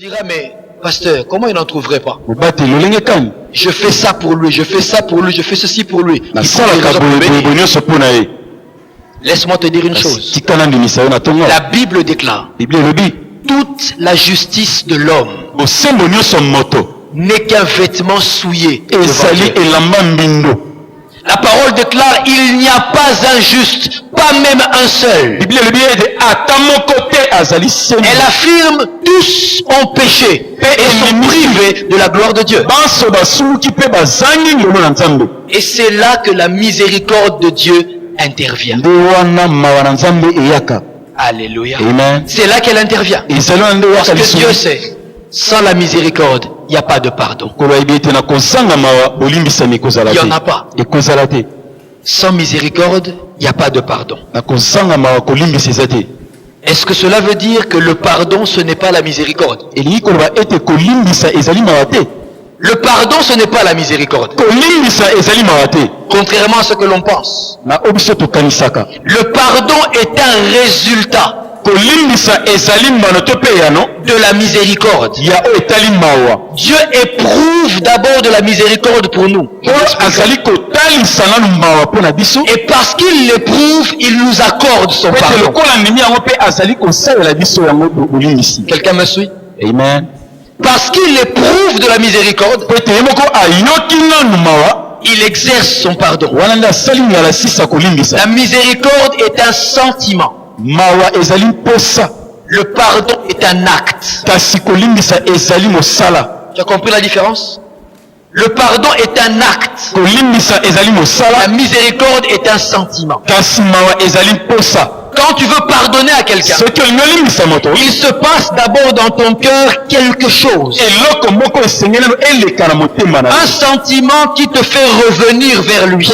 diras, mais pasteur, comment il n'en trouverait pas? Je fais ça pour lui, je fais ça pour lui, je fais ceci pour lui. Laisse-moi te dire une chose. La Bible déclare, toute la justice de l'homme n'est qu'un vêtement souillé. La parole déclare, il n'y a pas un juste, pas même un seul. Elle affirme, tous ont péché et sont privés de la gloire de Dieu. Et c'est là que la miséricorde de Dieu intervient. Alléluia. C'est là qu'elle intervient. Parce que Dieu sait, sans la miséricorde, il n'y a pas de pardon. Il n'y en a pas. Sans miséricorde, il n'y a pas de pardon. Est-ce que cela veut dire que le pardon, ce n'est pas la miséricorde? Le pardon, ce n'est pas la miséricorde. Contrairement à ce que l'on pense. Le pardon est un résultat de la miséricorde. Dieu éprouve d'abord de la miséricorde pour nous. Et parce qu'il l'éprouve, il nous accorde son pardon. Quelqu'un me suit? Amen. Parce qu'il éprouve de la miséricorde, il exerce son pardon. La miséricorde est un sentiment. Le pardon est un acte. Tu as compris la différence? Le pardon est un acte. La miséricorde est un sentiment. Quand tu veux pardonner à quelqu'un, il se passe d'abord dans ton cœur quelque chose. Un sentiment qui te fait revenir vers lui.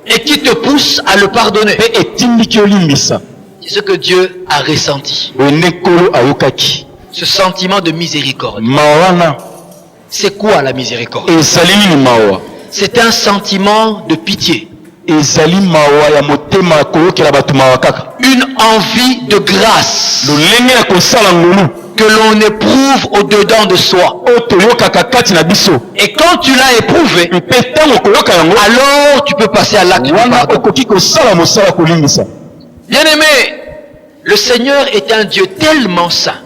Et qui te pousse à le pardonner. C'est ce que Dieu a ressenti. Ce sentiment de miséricorde. C'est quoi la miséricorde? C'est un sentiment de pitié. Une envie de grâce que l'on éprouve au-dedans de soi. Et quand tu l'as éprouvé, alors tu peux passer à l'acte du pardon. Bien-aimé, le Seigneur est un Dieu tellement saint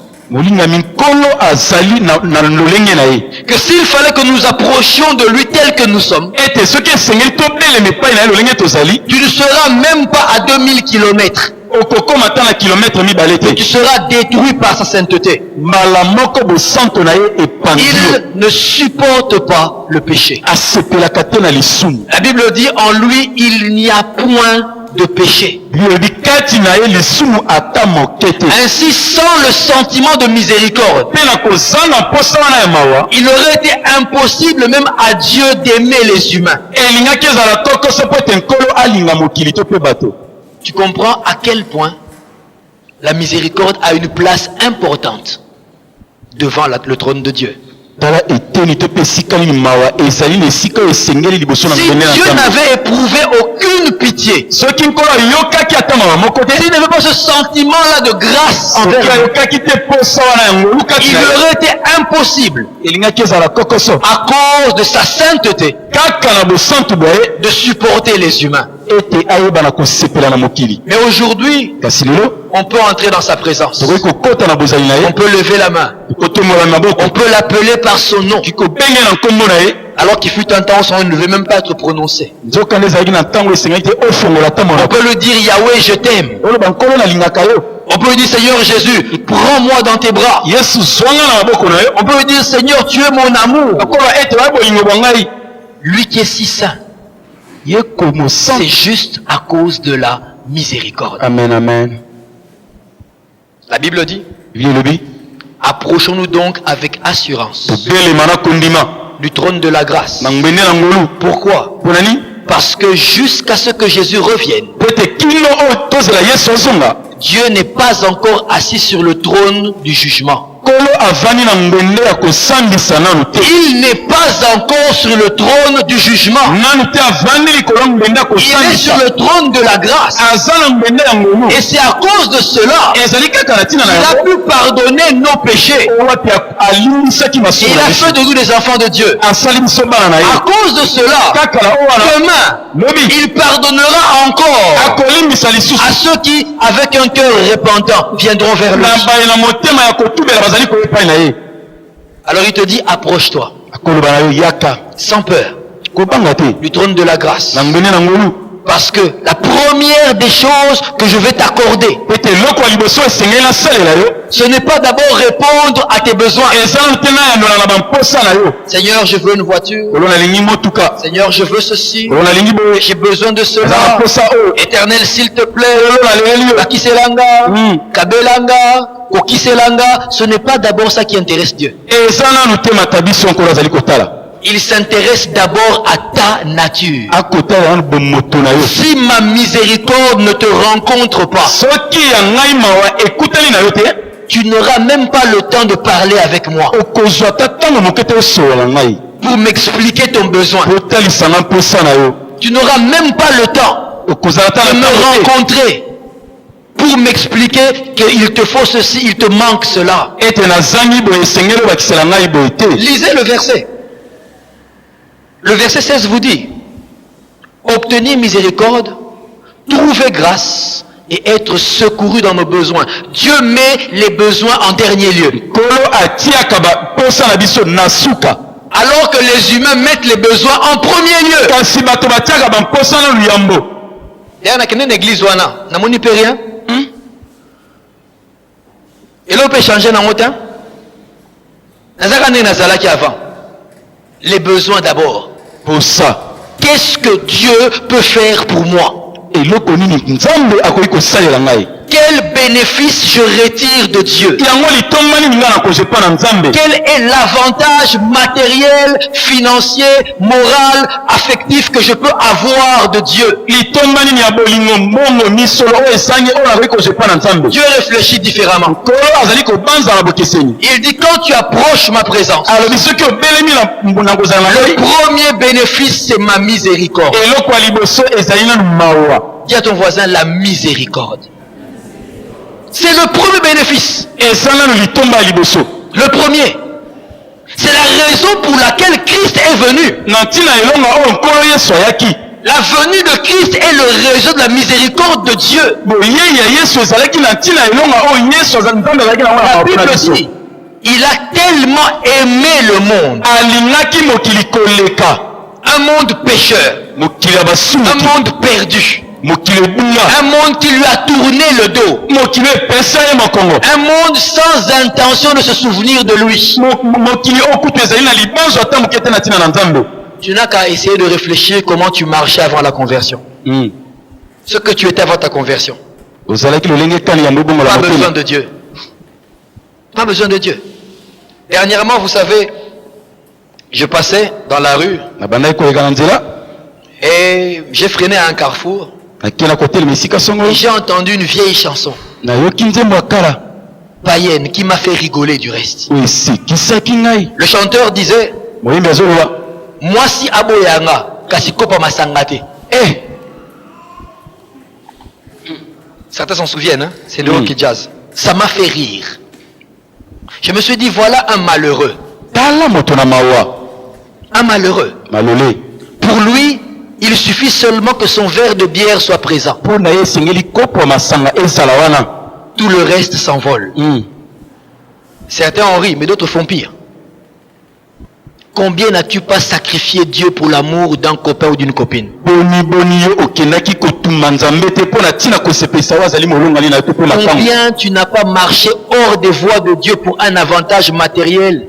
que s'il fallait que nous approchions de lui tel que nous sommes, tu ne seras même pas à 2000 km. Tu seras détruit par sa sainteté. Il ne supporte pas le péché. La Bible dit, en lui, il n'y a point de péché. Ainsi, sans le sentiment de miséricorde, il aurait été impossible même à Dieu d'aimer les humains. Tu comprends à quel point la miséricorde a une place importante devant le trône de Dieu. Si Dieu n'avait éprouvé aucune pitié, s'il n'avait pas ce sentiment-là de grâce envers lui, il aurait été impossible, à cause de sa sainteté, de supporter les humains. Mais aujourd'hui, on peut entrer dans sa présence. On peut lever la main. On peut l'appeler par son nom. Alors qu'il fut un temps où son nom ne devait même pas être prononcé. On peut lui dire Yahweh, je t'aime. On peut lui dire Seigneur Jésus, prends-moi dans tes bras. On peut lui dire Seigneur, tu es mon amour. Lui qui est si saint, c'est juste à cause de la miséricorde. Amen, amen. La Bible dit, approchons-nous donc avec assurance du trône de la grâce. Pourquoi? Parce que jusqu'à ce que Jésus revienne, Dieu n'est pas encore assis sur le trône du jugement. Il n'est pas encore sur le trône du jugement. Il est sur le trône de la grâce. Et c'est à cause de cela qu'il a pu pardonner nos péchés. Et il a fait de nous des enfants de Dieu. À cause de cela, demain, il pardonnera encore à ceux qui, avec un cœur repentant, viendront vers lui. Alors il te dit, approche-toi sans peur du trône de la grâce. Parce que la première des choses que je vais t'accorder, ce n'est pas d'abord répondre à tes besoins. Seigneur, je veux une voiture. Seigneur, je veux ceci. J'ai besoin de cela. Éternel, s'il te plaît. Bakiselanga, Kabelanga, Kokiselanga. Ce n'est pas d'abord ça qui intéresse Dieu. Il s'intéresse d'abord à ta nature. Si ma miséricorde ne te rencontre pas, tu n'auras même pas le temps de parler avec moi pour m'expliquer ton besoin. Tu n'auras même pas le temps de me rencontrer pour m'expliquer qu'il te faut ceci, il te manque cela. Lisez le verset. Le verset 16 vous dit, obtenir miséricorde, trouver grâce et être secouru dans nos besoins. Dieu met les besoins en dernier lieu. Alors que les humains mettent les besoins en premier lieu. D'ailleurs, il y a une église où on n'a pas rien. Et là, on peut changer dans le temps. Avant. Les besoins d'abord. Pour ça, qu'est-ce que Dieu peut faire pour moi? Quel bénéfice je retire de Dieu? Quel est l'avantage matériel, financier, moral, affectif que je peux avoir de Dieu? Dieu réfléchit différemment. Il dit, quand tu approches ma présence, le premier bénéfice, c'est ma miséricorde. Dis à ton voisin, la miséricorde. C'est le premier bénéfice. Le premier. C'est la raison pour laquelle Christ est venu. La venue de Christ est le réseau de la miséricorde de Dieu. La Bible dit, il a tellement aimé le monde. Un monde pécheur. Un monde perdu. Un monde qui lui a tourné le dos. Un monde sans intention de se souvenir de lui. Tu n'as qu'à essayer de réfléchir comment tu marchais avant la conversion. Ce que tu étais avant ta conversion. Pas besoin de Dieu. Pas besoin de Dieu. Dernièrement, vous savez, je passais dans la rue et j'ai freiné à un carrefour. J'ai entendu une vieille chanson païenne qui m'a fait rigoler du reste. Le chanteur disait, moi si aboyanga kasikopa masangate. Certains s'en souviennent, hein? C'est le rock jazz. Ça m'a fait rire. Je me suis dit, voilà un malheureux. Un malheureux. Pour lui, il suffit seulement que son verre de bière soit présent. Tout le reste s'envole. Certains en rient, mais d'autres font pire. Combien n'as-tu pas sacrifié Dieu pour l'amour d'un copain ou d'une copine? Combien tu n'as pas marché hors des voies de Dieu pour un avantage matériel?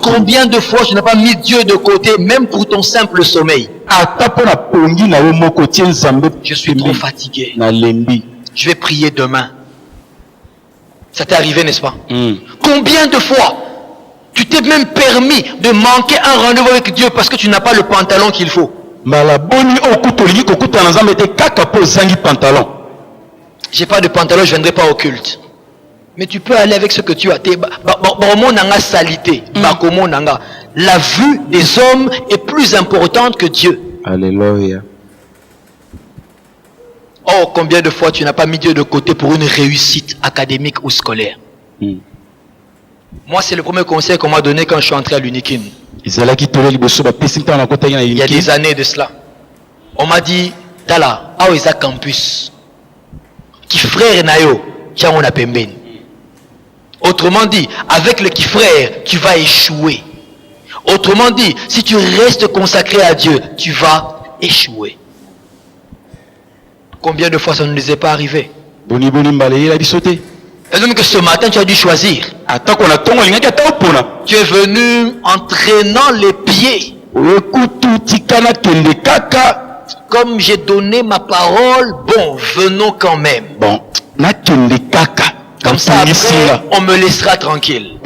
Combien de fois tu n'as pas mis Dieu de côté, même pour ton simple sommeil? Je suis trop fatigué. Je vais prier demain. Ça t'est arrivé, n'est-ce pas? Combien de fois tu t'es même permis de manquer un rendez-vous avec Dieu parce que tu n'as pas le pantalon qu'il faut? J'ai pas de pantalon, je viendrai pas au culte. Mais tu peux aller avec ce que tu as. La vue des hommes est plus importante que Dieu. Alléluia. Oh, combien de fois tu n'as pas mis Dieu de côté pour une réussite académique ou scolaire? Moi, c'est le premier conseil qu'on m'a donné quand je suis entré à l'Unikin. Il y a des années de cela. On m'a dit, Tala, où est campus? Qui frère Nayo, tiens on a pembeni. Autrement dit, avec le qui frère, tu vas échouer. Autrement dit, si tu restes consacré à Dieu, tu vas échouer. Combien de fois ça ne nous est pas arrivé? Et donc que ce matin, tu as dû choisir. Tu es venu en traînant les pieds. Comme j'ai donné ma parole, bon, venons quand même. Bon, comme ça, après, on me laissera tranquille.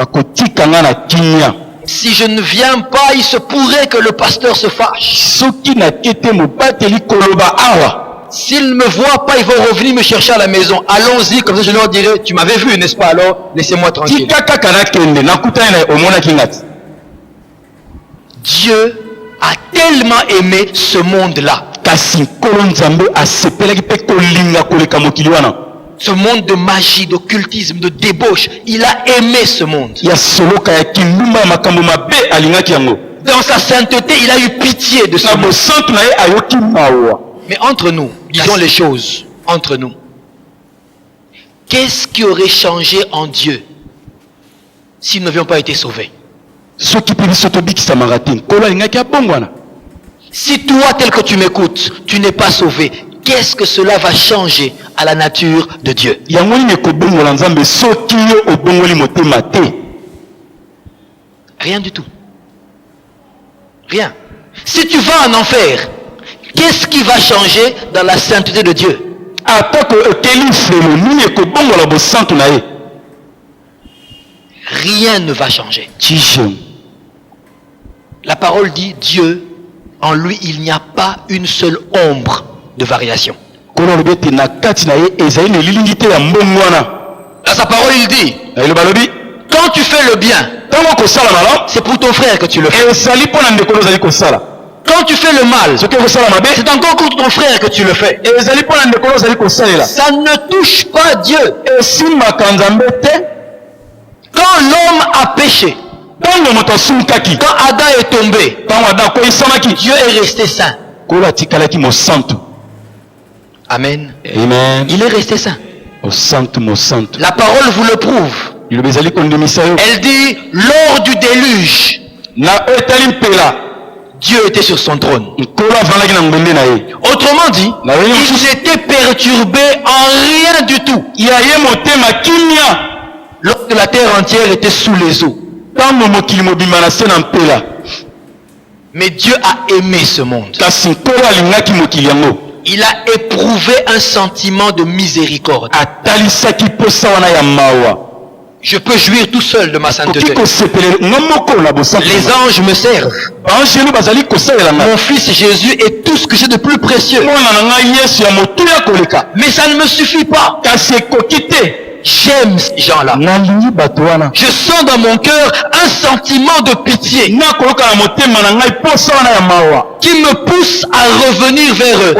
Si je ne viens pas, il se pourrait que le pasteur se fâche. S'ils ne me voient pas, ils vont revenir me chercher à la maison. Allons-y, comme ça je leur dirai, tu m'avais vu, n'est-ce pas? Alors, laissez-moi tranquille. Dieu a tellement aimé ce monde-là. Ce monde de magie, d'occultisme, de débauche. Il a aimé ce monde. Dans sa sainteté, il a eu pitié de ce monde. Mais entre nous, disons les choses, entre nous. Qu'est-ce qui aurait changé en Dieu si nous n'avions pas été sauvés? Si toi, tel que tu m'écoutes, tu n'es pas sauvé, qu'est-ce que cela va changer à la nature de Dieu? Rien du tout. Rien. Si tu vas en enfer, qu'est-ce qui va changer dans la sainteté de Dieu? Rien ne va changer. La parole dit, Dieu, en lui, il n'y a pas une seule ombre de variation. Dans sa parole, il dit, quand tu fais le bien, c'est pour ton frère que tu le fais. Quand tu fais le mal, c'est encore pour ton frère que tu le fais. Ça ne touche pas Dieu. Quand l'homme a péché, quand Adam est tombé, Dieu est resté saint. Amen. Amen. Il est resté saint. La parole vous le prouve. Elle dit, lors du déluge, Dieu était sur son trône. Autrement dit, il n'était perturbé en rien du tout. Lorsque la terre entière était sous les eaux. Mais Dieu a aimé ce monde. Il a éprouvé un sentiment de miséricorde. Je peux jouir tout seul de ma sainteté. Les anges me servent. Mon fils Jésus est tout ce que j'ai de plus précieux. Mais ça ne me suffit pas. J'aime ces gens-là. Je sens dans mon cœur un sentiment de pitié qui me pousse à revenir vers eux,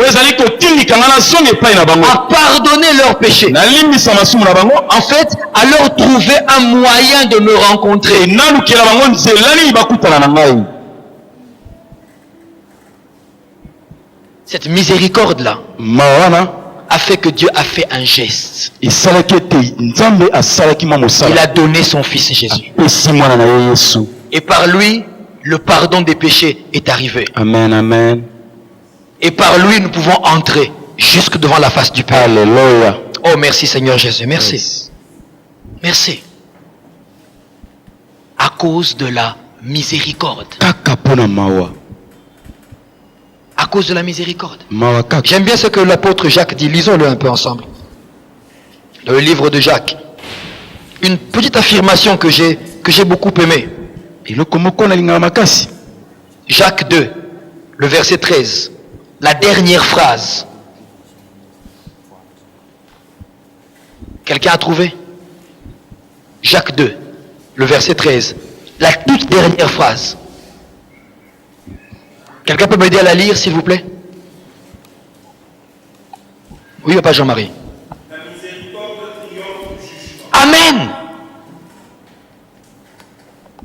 à pardonner leurs péchés, en fait à leur trouver un moyen de me rencontrer. Cette miséricorde-là a fait que Dieu a fait un geste. Il a donné son fils Jésus. Et par lui, le pardon des péchés est arrivé. Amen, amen. Et par lui, nous pouvons entrer jusque devant la face du Père. Alléluia. Oh, merci Seigneur Jésus, merci. Yes. Merci. À cause de la miséricorde. À cause de la miséricorde. J'aime bien ce que l'apôtre Jacques dit. Lisons-le un peu ensemble. Dans le livre de Jacques. Une petite affirmation que j'ai beaucoup aimée. Jacques 2, le verset 13. La dernière phrase. Quelqu'un a trouvé? Jacques 2, le verset 13. La toute dernière phrase. Quelqu'un peut m'aider à la lire, s'il vous plaît? Oui, papa Jean-Marie. La miséricorde triomphe du jugement. Amen.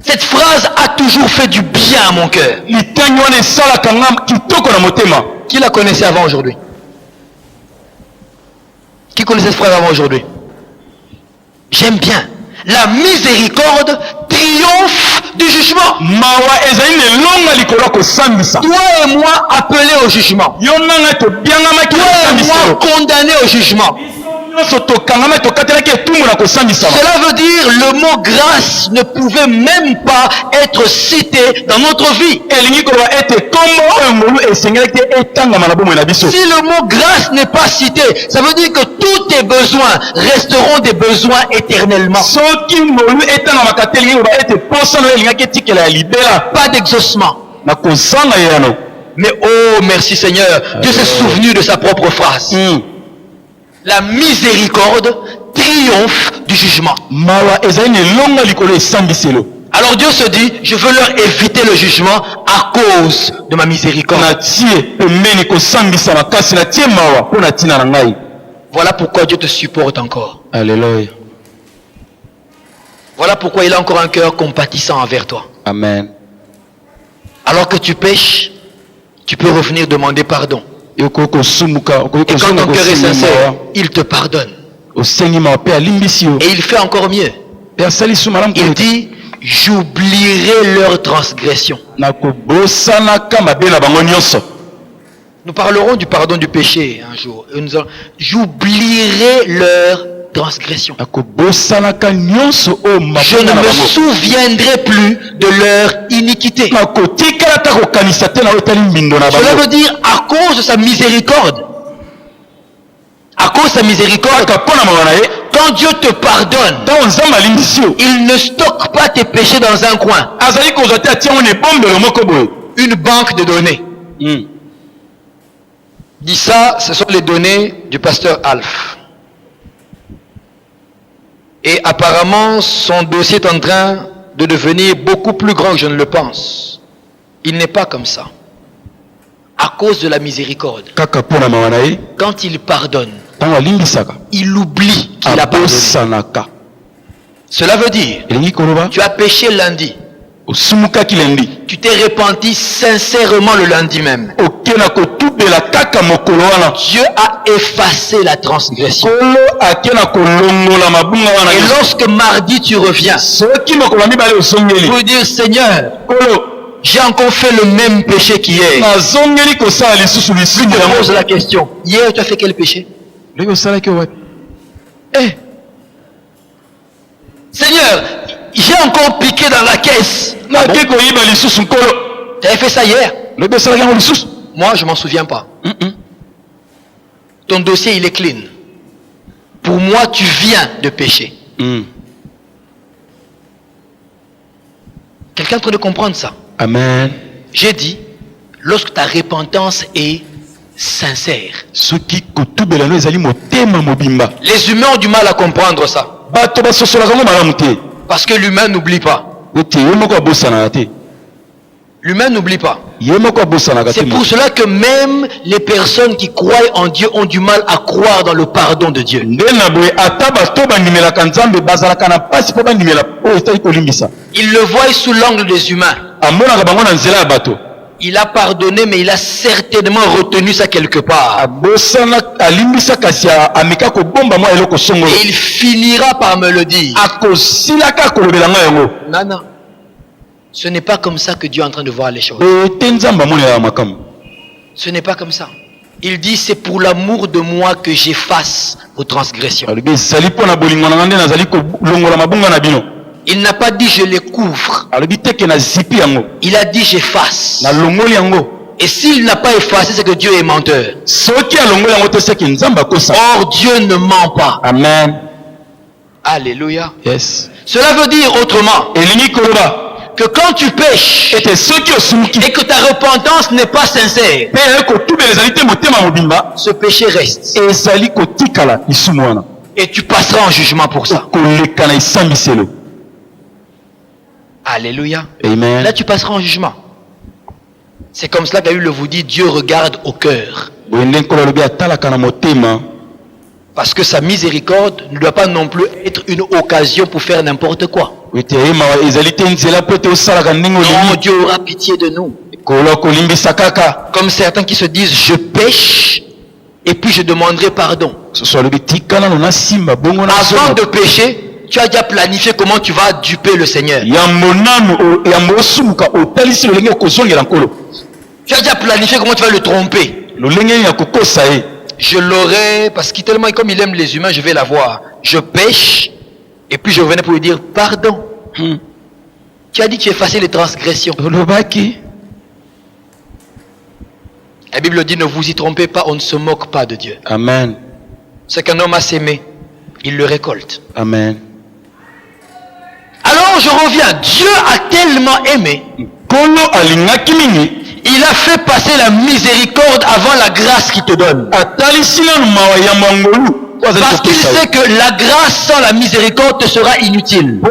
Cette phrase a toujours fait du bien à mon cœur. Qui la connaissait avant aujourd'hui? Qui connaissait cette phrase avant aujourd'hui? J'aime bien. La miséricorde triomphe du jugement. Toi et moi appelés au jugement. Toi et moi condamnés au jugement. Cela veut dire le mot grâce ne pouvait même pas être cité dans notre vie. Si le mot grâce n'est pas cité, ça veut dire que tous tes besoins resteront des besoins éternellement. Pas d'exaucement. Mais oh merci Seigneur, Dieu s'est souvenu de sa propre phrase. La miséricorde triomphe du jugement. Alors Dieu se dit, je veux leur éviter le jugement à cause de ma miséricorde. Voilà pourquoi Dieu te supporte encore. Alléluia. Voilà pourquoi il a encore un cœur compatissant envers toi. Amen. Alors que tu pêches, tu peux revenir demander pardon. Et quand ton cœur est sincère, il te pardonne. Et il fait encore mieux. Il dit, j'oublierai leurs transgressions. Nous parlerons du pardon du péché un jour. J'oublierai leurs transgressions. Je ne me souviendrai plus de leur iniquité. Cela veut dire à cause de sa miséricorde. À cause de sa miséricorde, quand Dieu te pardonne, il ne stocke pas tes péchés dans un coin. Une banque de données. Dis ça, ce sont les données du pasteur Alf. Et apparemment, son dossier est en train de devenir beaucoup plus grand que je ne le pense. Il n'est pas comme ça. À cause de la miséricorde. Quand il pardonne, il oublie qu'il a pardonné. Cela veut dire, tu as péché lundi. Tu t'es repenti sincèrement le lundi même. Dieu a effacé la transgression. Et lorsque mardi tu reviens, tu peux dire, Seigneur, j'ai encore fait le même péché qu'hier. Je te pose la question. Hier, tu as fait quel péché? Seigneur, j'ai encore piqué dans la caisse. Ah bon? Tu avais fait ça hier? Moi, je m'en souviens pas. Ton dossier, il est clean. Pour moi, tu viens de pécher. Quelqu'un est en train de comprendre ça? Amen. J'ai dit, lorsque ta repentance est sincère. Les humains ont du mal à comprendre ça. Parce que l'humain n'oublie pas. L'humain n'oublie pas. C'est pour cela que même les personnes qui croient en Dieu ont du mal à croire dans le pardon de Dieu. Ils le voient sous l'angle des humains. Il a pardonné, mais il a certainement retenu ça quelque part. Et il finira par me le dire. Non, non. Ce n'est pas comme ça que Dieu est en train de voir les choses. Ce n'est pas comme ça. Il dit, c'est pour l'amour de moi que j'efface vos transgressions. Il n'a pas dit je les couvre. Il a dit j'efface. Et s'il n'a pas effacé, c'est que Dieu est menteur. Or Dieu ne ment pas. Amen. Alléluia. Yes. Cela veut dire autrement que quand tu pêches et que ta repentance n'est pas sincère, ce péché reste. Et tu passeras en jugement pour ça. Alléluia. Amen. Là, tu passeras en jugement. C'est comme cela qu'Aïe le vous dit, Dieu regarde au cœur. Parce que sa miséricorde ne doit pas non plus être une occasion pour faire n'importe quoi. Non, Dieu aura pitié de nous. Comme certains qui se disent, je pêche et puis je demanderai pardon. Avant de pécher, tu as déjà planifié comment tu vas duper le Seigneur. Tu as déjà planifié comment tu vas le tromper. Je l'aurai, parce qu'il tellement comme il aime les humains, je vais l'avoir. Je pêche, et puis je revenais pour lui dire pardon. Tu as dit que tu effacé les transgressions. La Bible dit, ne vous y trompez pas, on ne se moque pas de Dieu. Amen. Ce qu'un homme a sémé, il le récolte. Amen. Alors je reviens, Dieu a tellement aimé. Il a fait passer la miséricorde avant la grâce qu'il te donne. Parce qu'il sait que la grâce sans la miséricorde te sera inutile.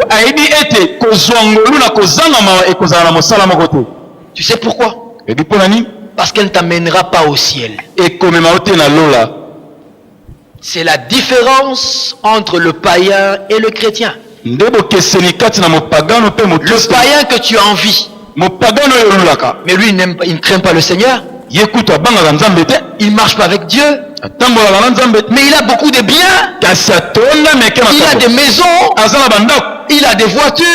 Tu sais pourquoi? Parce qu'elle ne t'amènera pas au ciel. C'est la différence entre le païen et le chrétien. Le païen que tu envies, mais lui il ne craint pas le Seigneur. Il ne marche pas avec Dieu. Mais il a beaucoup de biens. Il a des maisons. Il a des voitures.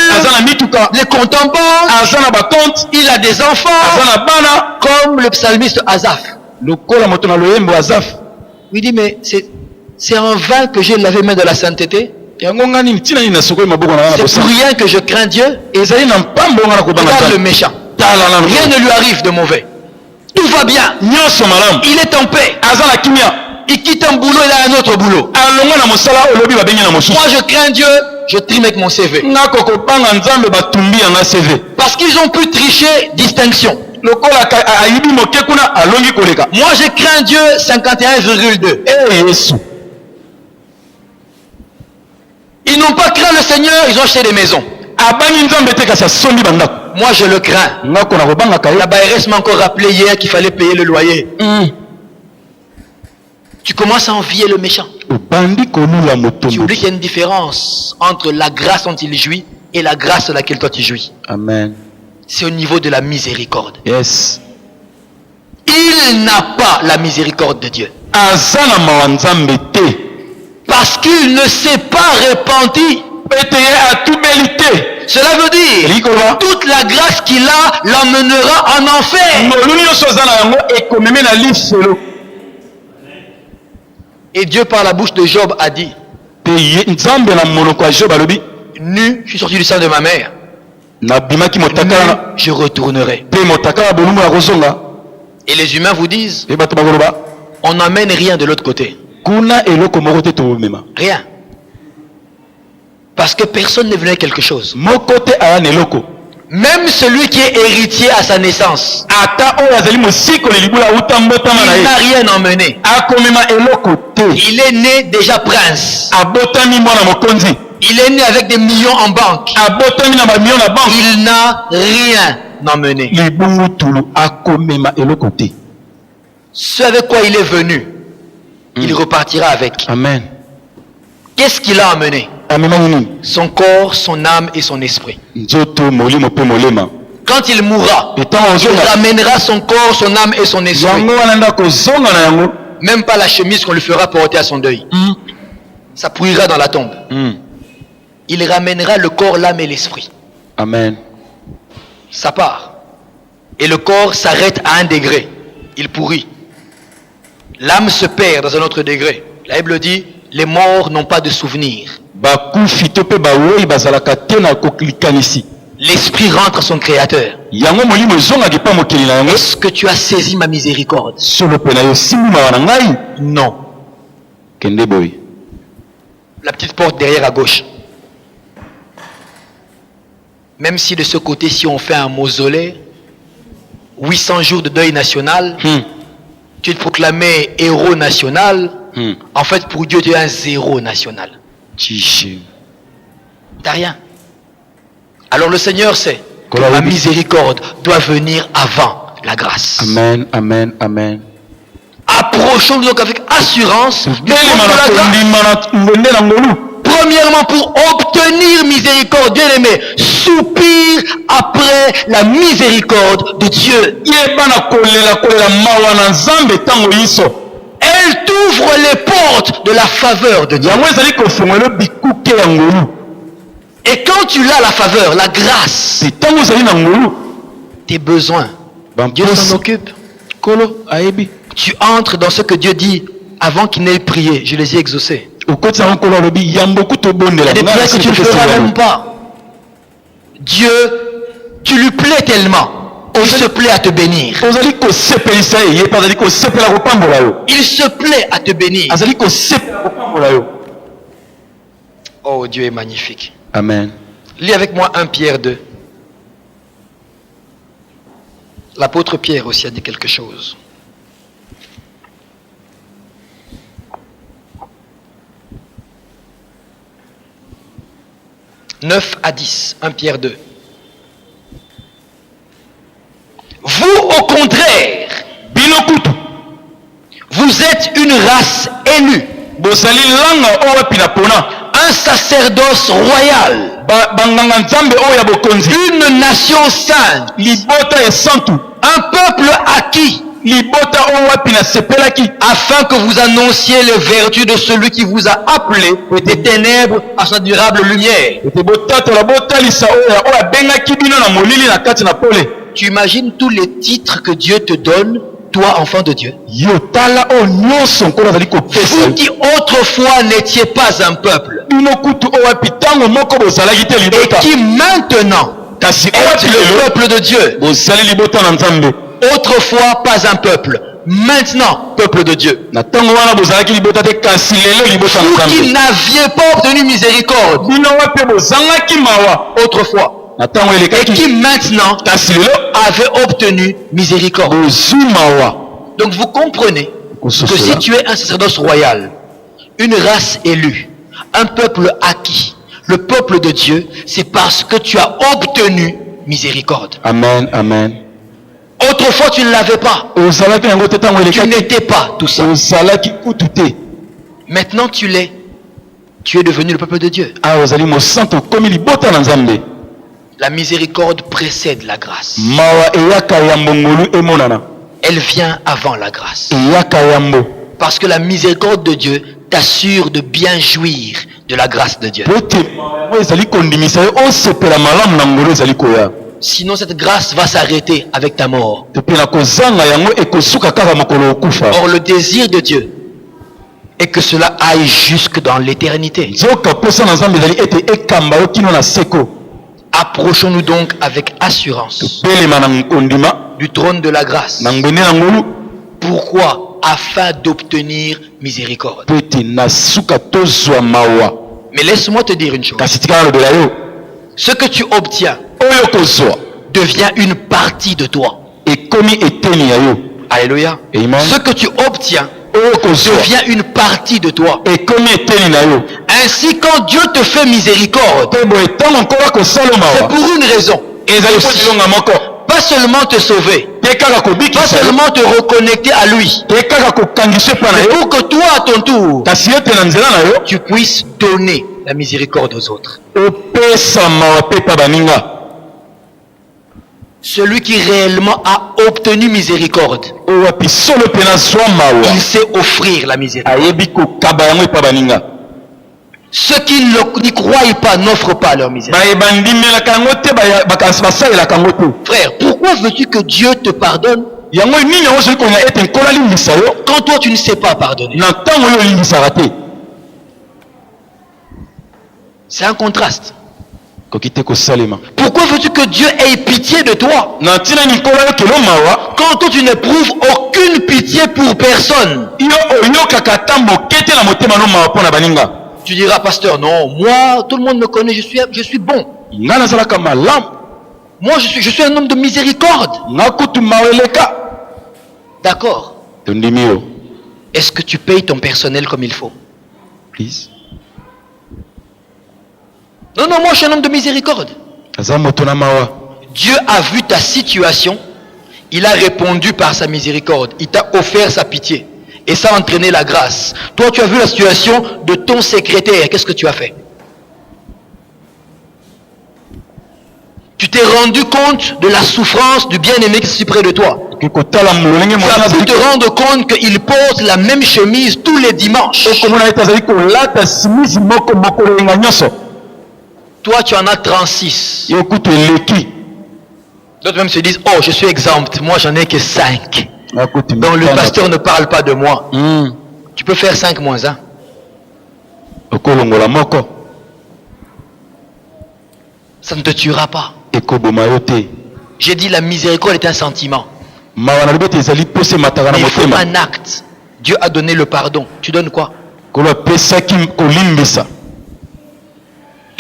Les comptes en banque. Il a des enfants. Comme le psalmiste Asaph. Il dit, mais c'est en vain que j'ai lavé main de la sainteté. C'est pour rien que je crains Dieu. Regarde le méchant. Rien ne lui arrive de mauvais. Tout va bien. Il est en paix. Il quitte un boulot, il a un autre boulot. Moi je crains Dieu, je trime avec mon CV. Parce qu'ils ont pu tricher distinction. Moi je crains Dieu 51,2. Ils n'ont pas craint le Seigneur, ils ont acheté des maisons. Moi je le crains. La Bayrès m'a encore rappelé hier qu'il fallait payer le loyer. Tu commences à envier le méchant. Tu oublies qu'il y a une différence entre la grâce dont il jouit et la grâce de laquelle toi tu jouis. Amen. C'est au niveau de la miséricorde. Yes. Il n'a pas la miséricorde de Dieu. Parce qu'il ne s'est pas repenti. Cela veut dire toute la grâce qu'il a l'emmènera en enfer. Et Dieu par la bouche de Job a dit, nu, je suis sorti du sein de ma mère. Nu, je retournerai. Et les humains vous disent, on n'amène rien de l'autre côté. Rien. Parce que personne ne venait quelque chose. Même celui qui est héritier à sa naissance, il n'a rien emmené. Il est né déjà prince. Il est né avec des millions en banque. Il n'a rien emmené. Ce avec quoi il est venu, il repartira avec. Amen. Qu'est-ce qu'il a amené? Son corps, son âme et son esprit. Quand il mourra, il ramènera son corps, son âme et son esprit. Même pas la chemise qu'on lui fera porter à son deuil. Ça pourrira dans la tombe. Il ramènera le corps, l'âme et l'esprit. Amen. Ça part. Et le corps s'arrête à un degré. Il pourrit. L'âme se perd dans un autre degré. La Bible dit, les morts n'ont pas de souvenir. L'esprit rentre à son créateur. Est-ce que tu as saisi ma miséricorde? Non. La petite porte derrière à gauche. Même si de ce côté-ci on fait un mausolée, 800 jours de deuil national, tu te proclamais héros national, En fait, pour Dieu, tu es un zéro national. T'as rien. Alors le Seigneur sait que la miséricorde doit venir avant la grâce. Amen, amen, amen. Approchons-nous donc avec assurance du trône de la grâce. Premièrement, pour obtenir miséricorde, bien aimé, soupire après la miséricorde de Dieu. Elle t'ouvre les portes de la faveur de Dieu. Et quand tu as la faveur, la grâce, tes besoins, Dieu s'en occupe. Tu entres dans ce que Dieu dit avant qu'il n'ait prié. Je les ai exaucés. Il y a des prières que tu ne feras même pas. Dieu, tu lui plais tellement. Il se plaît à te bénir. Il se plaît à te bénir. Oh, Dieu est magnifique. Amen. Lis avec moi 1 Pierre 2. L'apôtre Pierre aussi a dit quelque chose. « 9 à 10, 1 Pierre 2. Vous, au contraire, vous êtes une race élue, un sacerdoce royal, une nation sainte, un peuple acquis, afin que vous annonciez les vertus de celui qui vous a appelé des ténèbres à sa durable lumière. Tu imagines tous les titres que Dieu te donne, toi enfant de Dieu. Vous qui autrefois n'étiez pas un peuple, et qui maintenant êtes le peuple de Dieu. Autrefois pas un peuple, maintenant peuple de Dieu. Vous qui n'aviez pas obtenu miséricorde autrefois, et qui maintenant avez obtenu miséricorde. Donc vous comprenez que si tu es un sacerdoce royal, une race élue, un peuple acquis, le peuple de Dieu, c'est parce que tu as obtenu miséricorde. Amen, amen. Autrefois, tu ne l'avais pas. Tu n'étais pas tout ça. Maintenant, tu l'es. Tu es devenu le peuple de Dieu. La miséricorde précède la grâce. Elle vient avant la grâce. Parce que la miséricorde de Dieu t'assure de bien jouir de la grâce de Dieu. Sinon, cette grâce va s'arrêter avec ta mort. Or, le désir de Dieu est que cela aille jusque dans l'éternité. Approchons-nous donc avec assurance du trône de la grâce. Pourquoi? Afin d'obtenir miséricorde. Mais laisse-moi te dire une chose. Ce que tu obtiens devient une partie de toi. Alléluia. Ce que tu obtiens devient une partie de toi. Ainsi, quand Dieu te fait miséricorde, c'est pour une raison. Pas seulement te sauver, pas seulement te reconnecter à lui, mais pour que toi à ton tour tu puisses donner la miséricorde aux autres. Celui qui réellement a obtenu miséricorde, il sait offrir la miséricorde. Ceux qui n'y croient pas n'offrent pas leur miséricorde. Frère, pourquoi veux-tu que Dieu te pardonne quand toi tu ne sais pas pardonner? C'est un contraste. Pourquoi veux-tu que Dieu ait pitié de toi quand toi tu n'éprouves aucune pitié pour personne? Tu diras, pasteur, non, moi, tout le monde me connaît, je suis bon. Moi, je suis un homme de miséricorde. D'accord. Est-ce que tu payes ton personnel comme il faut? Please. Non, moi je suis un homme de miséricorde. Dieu a vu ta situation, il a répondu par sa miséricorde, il t'a offert sa pitié et ça a entraîné la grâce. Toi tu as vu la situation de ton secrétaire, qu'est-ce que tu as fait? Tu t'es rendu compte de la souffrance du bien-aimé qui est près de toi. Tu as pu te rendre compte qu'il porte la même chemise tous les dimanches. Toi tu en as 36. D'autres même se disent, oh je suis exempt, moi j'en ai que 5. Donc le pasteur ne parle pas de moi. Tu peux faire 5 moins 1. Ça ne te tuera pas. J'ai dit la miséricorde est un sentiment. Mais il faut un acte. Dieu a donné le pardon. Tu donnes quoi?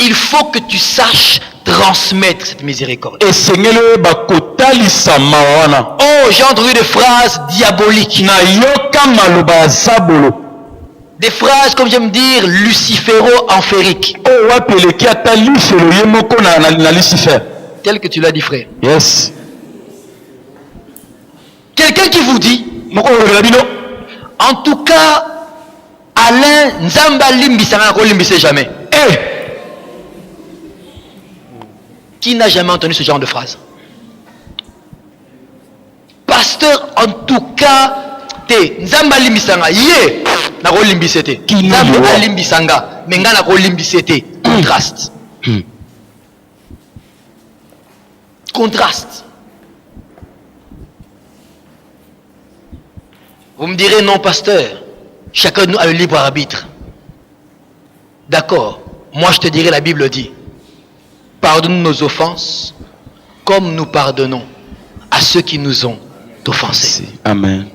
Il faut que tu saches transmettre cette miséricorde. Oh, j'ai entendu des phrases diaboliques. Des phrases, comme j'aime dire, luciféro-enfériques. Tel que tu l'as dit, frère. Yes. Quelqu'un qui vous dit, en tout cas, Alain Nzamba Limbisanga Limbissé jamais. Qui n'a jamais entendu ce genre de phrase? Pasteur, en tout cas, Nzamba Limbisanga, yé, na Limbissé. Nzamba Limbisanga, mais nga na Limbissé. Contraste. Contraste. Vous me direz non, pasteur, chacun de nous a le libre arbitre. D'accord. Moi je te dirai, la Bible dit, pardonne nos offenses comme nous pardonnons à ceux qui nous ont offensés. Amen.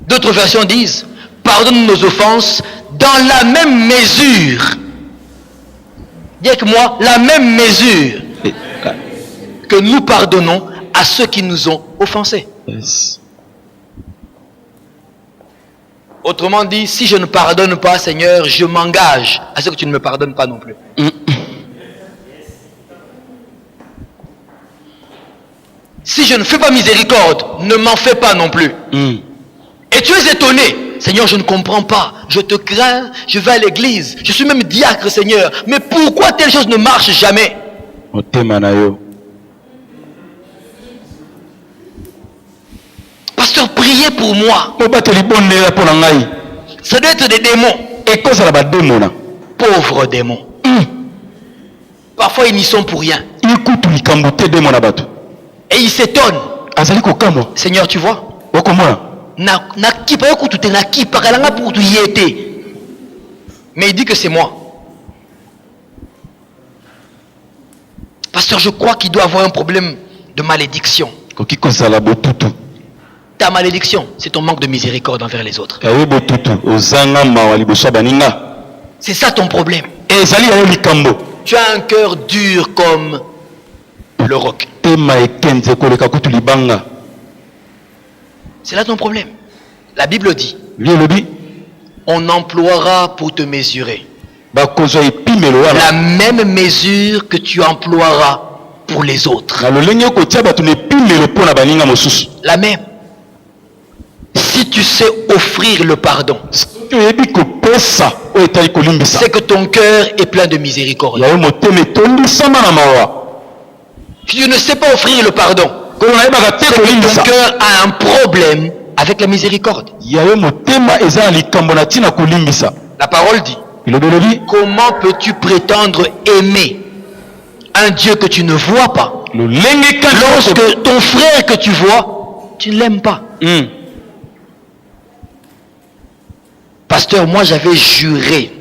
D'autres versions disent, pardonne nos offenses dans la même mesure. Dis avec moi, la même mesure que nous pardonnons à ceux qui nous ont offensés. Yes. Autrement dit, si je ne pardonne pas, Seigneur, je m'engage à ce que tu ne me pardonnes pas non plus. Si je ne fais pas miséricorde, ne m'en fais pas non plus. Et tu es étonné. Seigneur, je ne comprends pas. Je te crains, je vais à l'église. Je suis même diacre, Seigneur. Mais pourquoi telle chose ne marche jamais? Pasteur, priez pour moi. Ça doit être des démons. Pauvres démons. Parfois ils n'y sont pour rien. Et ils s'étonnent. Seigneur, tu vois? Mais il dit que c'est moi. Pasteur, je crois qu'il doit avoir un problème de malédiction. Ta malédiction, c'est ton manque de miséricorde envers les autres. C'est ça ton problème. Tu as un cœur dur comme le roc. C'est là ton problème. La Bible dit, on emploiera pour te mesurer la même mesure que tu emploieras pour les autres. La même. Si tu sais offrir le pardon, c'est que ton cœur est plein de miséricorde. Si tu ne sais pas offrir le pardon, c'est que ton cœur a un problème avec la miséricorde. La parole dit, comment peux-tu prétendre aimer un Dieu que tu ne vois pas lorsque ton frère que tu vois, tu ne l'aimes pas? Pasteur, moi j'avais juré.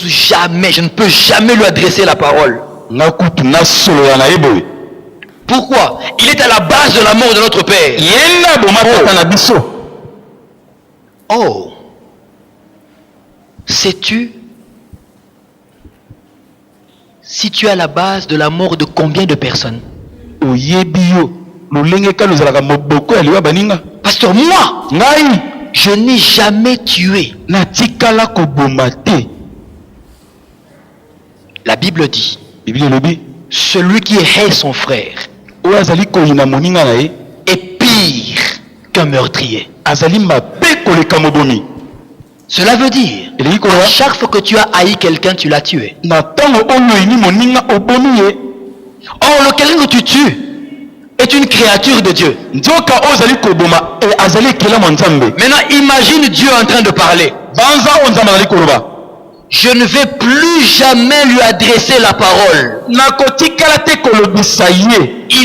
Jamais, je ne peux jamais lui adresser la parole. Pourquoi? Il est à la base de l'amour de notre Père. Oh. Sais-tu si tu es à la base de l'amour de combien de personnes? Pasteur, moi, je n'ai jamais tué. La Bible dit, celui qui hait son frère est pire qu'un meurtrier. Cela veut dire, à chaque fois que tu as haï quelqu'un, tu l'as tué. Or, le quelqu'un que tu tues est une créature de Dieu. Maintenant, imagine Dieu en train de parler. Je ne vais plus jamais lui adresser la parole. Il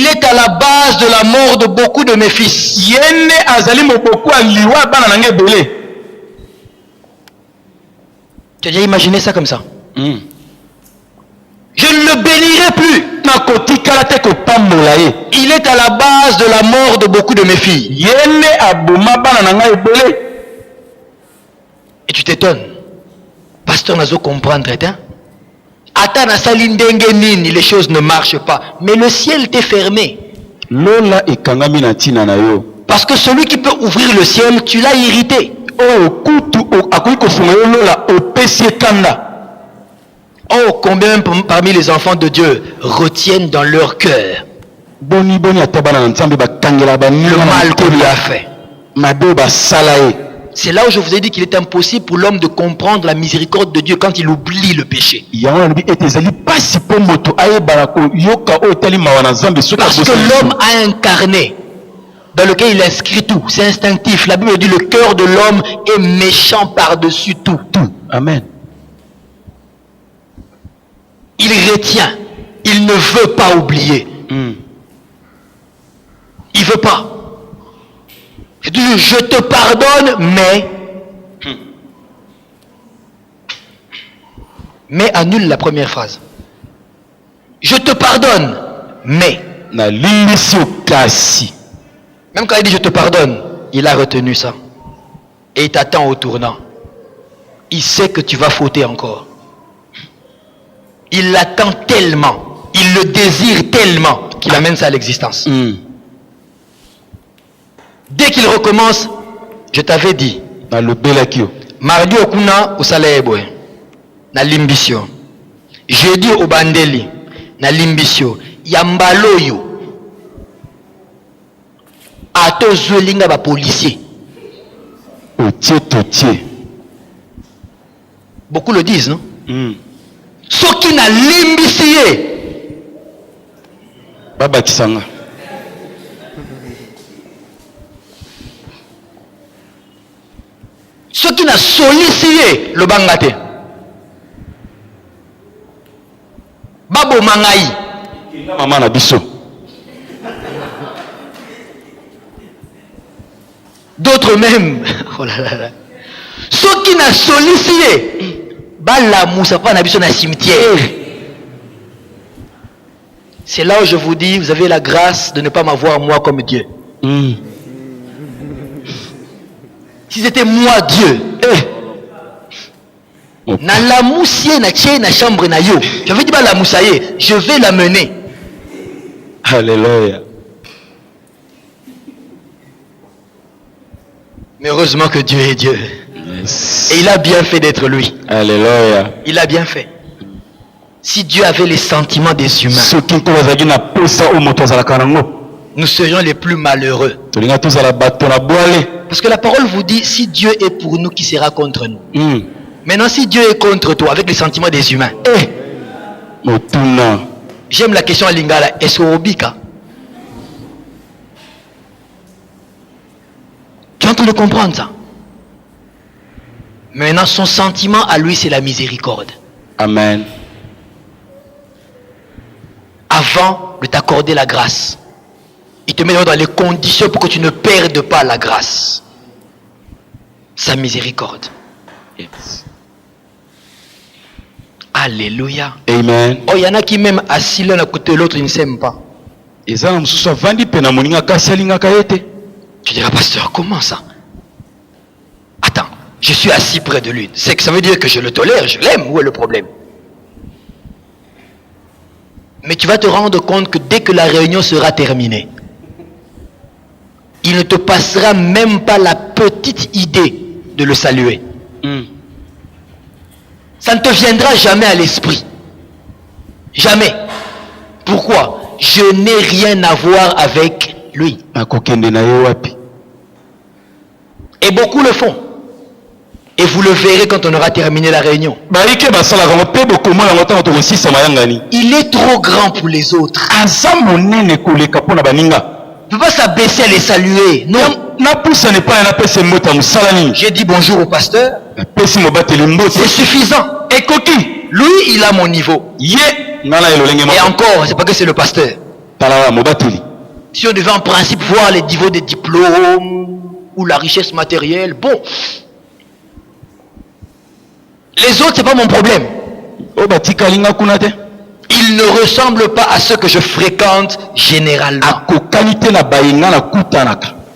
est à la base de la mort de beaucoup de mes fils. Tu as déjà imaginé ça comme ça? Je ne le bénirai plus. Il est à la base de la mort de beaucoup de mes filles. Et tu t'étonnes. Pasteur Nazo comprendre, les choses ne marchent pas. Mais le ciel t'est fermé. Parce que celui qui peut ouvrir le ciel, tu l'as irrité. Oh, combien parmi les enfants de Dieu retiennent dans leur cœur le mal qu'on lui a fait. C'est là où je vous ai dit qu'il est impossible pour l'homme de comprendre la miséricorde de Dieu quand il oublie le péché. Parce que l'homme a incarné dans lequel il inscrit tout. C'est instinctif. La Bible dit le cœur de l'homme est méchant par-dessus tout. Amen. Il retient. Il ne veut pas oublier. Il veut pas. Il dit, je te pardonne, mais annule la première phrase. Je te pardonne, mais. Même quand il dit je te pardonne, il a retenu ça. Et il t'attend au tournant. Il sait que tu vas fauter encore. Il l'attend tellement, il le désire tellement qu'il amène ça à l'existence. Dès qu'il recommence, je t'avais dit, mardi okuna usalebwe na limbisio, jeudi au bandeli na limbisio, yambaloyo ato zwelinga ba policier. Beaucoup le disent, non? Ce qui n'a limbisié Baba Kisanga. Ce qui n'a sollicité le bangate. Babo Mangaï. Maman na biso. D'autres même. Oh là là là. Ce qui n'a sollicité. Bala Moussa pas na biso na cimetière. C'est là où je vous dis, vous avez la grâce de ne pas m'avoir moi comme Dieu. Si c'était moi Dieu, na la moussier na tché na chambre na yo. Je vais dire la moussaye, je vais la mener. Alléluia. Mais heureusement que Dieu est Dieu. Yes. Et il a bien fait d'être lui. Alléluia. Il a bien fait. Si Dieu avait les sentiments des humains, nous serions les plus malheureux. Parce que la parole vous dit, si Dieu est pour nous, qui sera contre nous? Maintenant, si Dieu est contre toi, avec les sentiments des humains, j'aime la question à Lingala, est-ce au Bika? Tu es en train de comprendre ça? Maintenant, son sentiment à lui, c'est la miséricorde. Amen. Avant de t'accorder la grâce, il te met dans les conditions pour que tu ne perdes pas la grâce. Sa miséricorde. Yes. Alléluia. Amen. Oh, il y en a qui même assis l'un à côté de l'autre, ils ne s'aiment pas. Tu diras, pasteur, comment ça? Attends, je suis assis près de lui. C'est que ça veut dire que je le tolère, je l'aime. Où est le problème? Mais tu vas te rendre compte que dès que la réunion sera terminée, il ne te passera même pas la petite idée de le saluer. Ça ne te viendra jamais à l'esprit. Jamais. Pourquoi? Je n'ai rien à voir avec lui. Et beaucoup le font. Et vous le verrez quand on aura terminé la réunion. Il est trop grand pour les autres. Il ne peut pas s'abaisser à les saluer. Non. J'ai dit bonjour au pasteur. C'est suffisant. Lui, il a mon niveau. Et encore, c'est pas que c'est le pasteur. Si on devait en principe voir les niveaux des diplômes ou la richesse matérielle, bon. Les autres, c'est pas mon problème. Ils ne ressemblent pas à ceux que je fréquente généralement.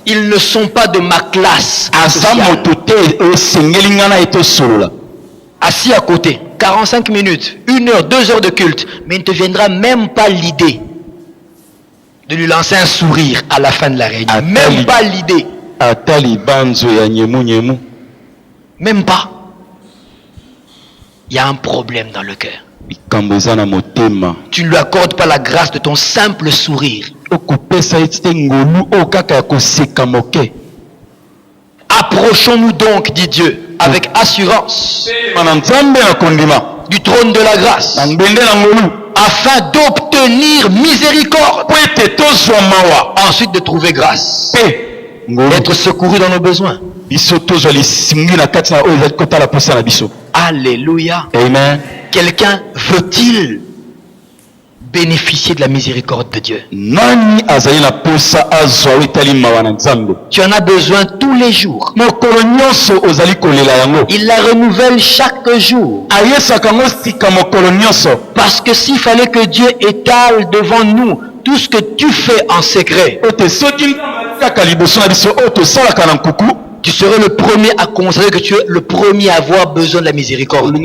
Ils ne sont pas de ma classe. Assis à côté, 45 minutes, 1 heure, 2 heures de culte, mais il ne te viendra même pas l'idée de lui lancer un sourire à la fin de la réunion. Même pas l'idée. Même pas. Il y a un problème dans le cœur. Tu ne lui accordes pas la grâce de ton simple sourire. Approchons-nous donc, dit Dieu, avec assurance du trône de la grâce, afin d'obtenir miséricorde, ensuite de trouver grâce, d'être secouru dans nos besoins. Alléluia. Amen. Quelqu'un veut-il bénéficier de la miséricorde de Dieu? Tu en as besoin tous les jours. Il la renouvelle chaque jour. Parce que s'il fallait que Dieu étale devant nous tout ce que tu fais en secret, tu serais le premier à considérer que tu es le premier à avoir besoin de la miséricorde.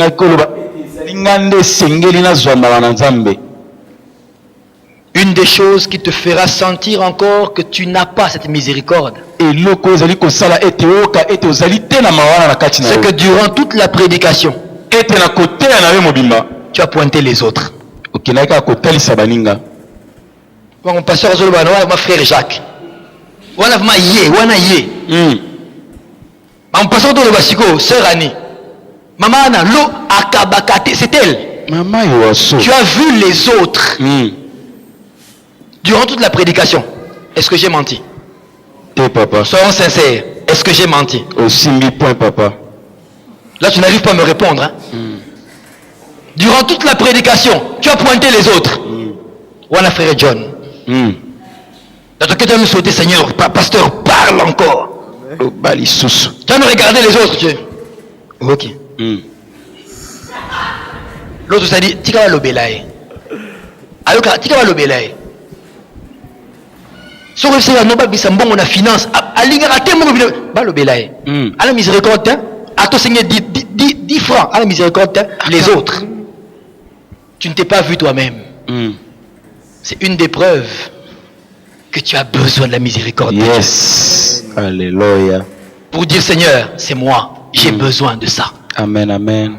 Une des choses qui te fera sentir encore que tu n'as pas cette miséricorde, c'est que durant toute la prédication, tu as pointé les autres. Mon pasteur Zolobano, mon frère Jacques, mon pasteur Zolobasiko, sœur Annie, maman Anna, l'eau akabakate, c'est elle. Tu as vu les autres. Durant toute la prédication, est-ce que j'ai menti? Papa. Soyons sincères, est-ce que j'ai menti? Aussi mi point, papa. Là, tu n'arrives pas à me répondre. Hein? Durant toute la prédication, tu as pointé les autres. Wana frère John. Dans ton cœur, tu as me souhaité, Seigneur, pasteur, parle encore. Tu vas me regarder les autres, Dieu. Ok. L'autre s'est dit, Tika va l'obélaye. Alors, Tika va l'obélaye. Si on a finance, à la miséricorde, à ton Seigneur 10 francs, à la miséricorde, les autres. Tu ne t'es pas vu toi-même. C'est une des preuves que tu as besoin de la miséricorde. Yes. Alléluia. Pour dire, Seigneur, c'est moi, j'ai besoin de ça. Amen, amen.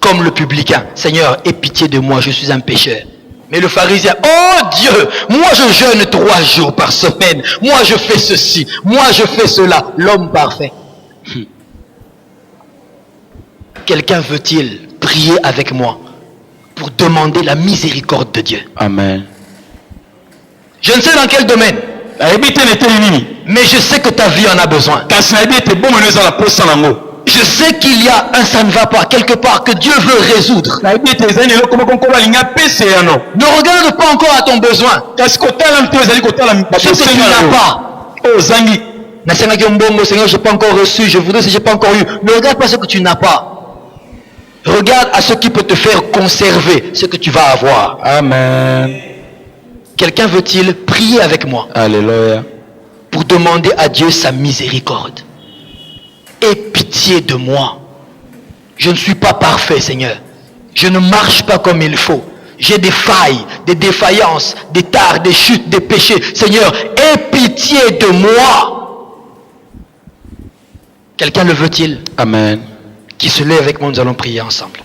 Comme le publicain, Seigneur, aie pitié de moi, je suis un pécheur. Mais le pharisien, oh Dieu, moi je jeûne 3 jours par semaine, moi je fais ceci, moi je fais cela. L'homme parfait. Quelqu'un veut-il prier avec moi pour demander la miséricorde de Dieu? Amen. Je ne sais dans quel domaine, mais je sais que ta vie en a besoin. Je sais qu'il y a un ça ne va pas quelque part que Dieu veut résoudre. Ne regarde pas encore à ton besoin. Ce que tu n'as pas. Seigneur, je n'ai pas encore reçu, je voudrais si je n'ai pas encore eu. Ne regarde pas ce que tu n'as pas. Regarde à ce qui peut te faire conserver ce que tu vas avoir. Amen. Quelqu'un veut-il prier avec moi? Alléluia. Pour demander à Dieu sa miséricorde. Aie pitié de moi. Je ne suis pas parfait, Seigneur. Je ne marche pas comme il faut. J'ai des failles, des défaillances, des tares, des chutes, des péchés. Seigneur, aie pitié de moi. Quelqu'un le veut-il? Amen. Qui se lève avec moi, nous allons prier ensemble.